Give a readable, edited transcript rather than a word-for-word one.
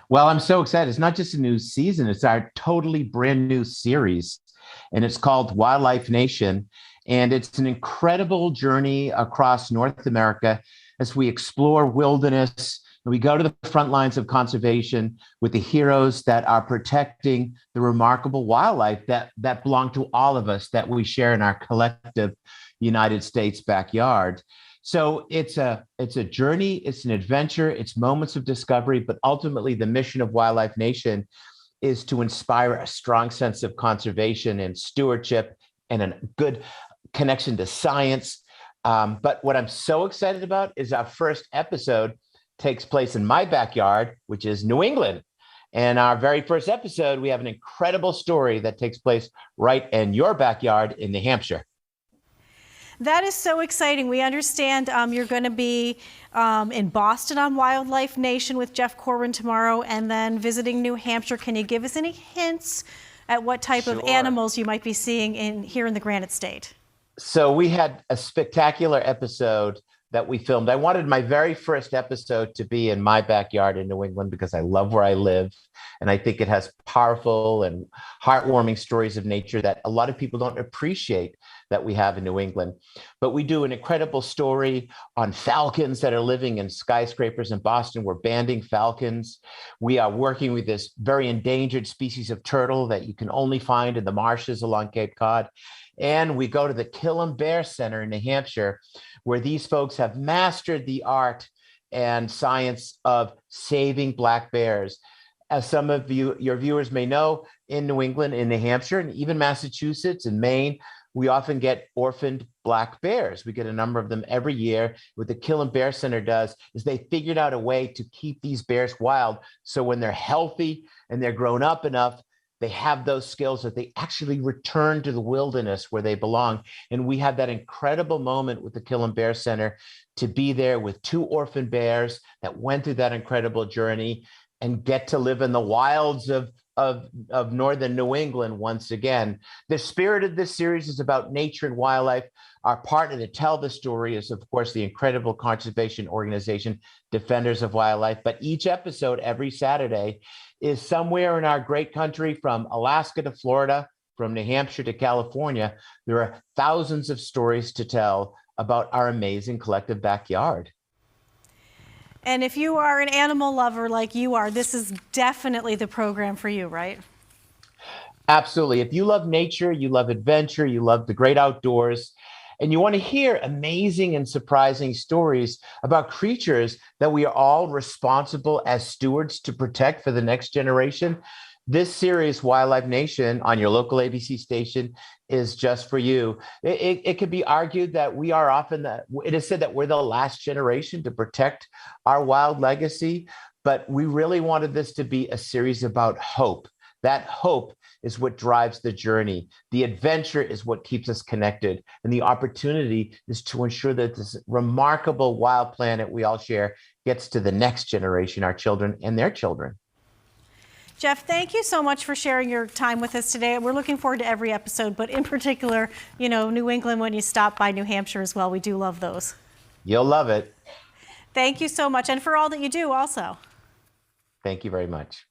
Well, I'm so excited. It's not just a new season, it's our totally brand new series, and it's called Wildlife Nation. And it's an incredible journey across North America as we explore wilderness. And we go to the front lines of conservation with the heroes that are protecting the remarkable wildlife that belong to all of us that we share in our collective United States backyard. So it's a journey, it's an adventure, it's moments of discovery, but ultimately the mission of Wildlife Nation is to inspire a strong sense of conservation and stewardship and a good connection to science. But what I'm so excited about is our first episode takes place in my backyard, which is New England. And our very first episode, we have an incredible story that takes place right in your backyard in New Hampshire. That is so exciting. We understand you're going to be in Boston on Wildlife Nation with Jeff Corwin tomorrow and then visiting New Hampshire. Can you give us any hints at what type of animals you might be seeing here in the Granite State? So we had a spectacular episode that we filmed. I wanted my very first episode to be in my backyard in New England because I love where I live. And I think it has powerful and heartwarming stories of nature that a lot of people don't appreciate that we have in New England. But we do an incredible story on falcons that are living in skyscrapers in Boston. We're banding falcons. We are working with this very endangered species of turtle that you can only find in the marshes along Cape Cod. And we go to the Killam Bear Center in New Hampshire, where these folks have mastered the art and science of saving black bears. As some of your viewers may know, in New England, in New Hampshire, and even Massachusetts and Maine, we often get orphaned black bears. We get a number of them every year. What the Killam Bear Center does is they figured out a way to keep these bears wild. So when they're healthy and they're grown up enough, they have those skills that they actually return to the wilderness where they belong. And we had that incredible moment with the Killam Bear Center to be there with two orphan bears that went through that incredible journey and get to live in the wilds of northern New England once again. The spirit of this series is about nature and wildlife. Our partner to tell the story is, of course, the incredible conservation organization, Defenders of Wildlife. But each episode, every Saturday, is somewhere in our great country, from Alaska to Florida, from New Hampshire to California. There are thousands of stories to tell about our amazing collective backyard. And if you are an animal lover like you are, this is definitely the program for you, right? Absolutely. If you love nature, you love adventure, you love the great outdoors, and you want to hear amazing and surprising stories about creatures that we are all responsible as stewards to protect for the next generation, this series, Wildlife Nation, on your local ABC station, is just for you. It could be argued that we are often it is said that we're the last generation to protect our wild legacy, but we really wanted this to be a series about hope. That hope is what drives the journey. The adventure is what keeps us connected. And the opportunity is to ensure that this remarkable wild planet we all share gets to the next generation, our children and their children. Jeff, thank you so much for sharing your time with us today. We're looking forward to every episode, but in particular, New England, when you stop by New Hampshire as well, we do love those. You'll love it. Thank you so much, and for all that you do also. Thank you very much.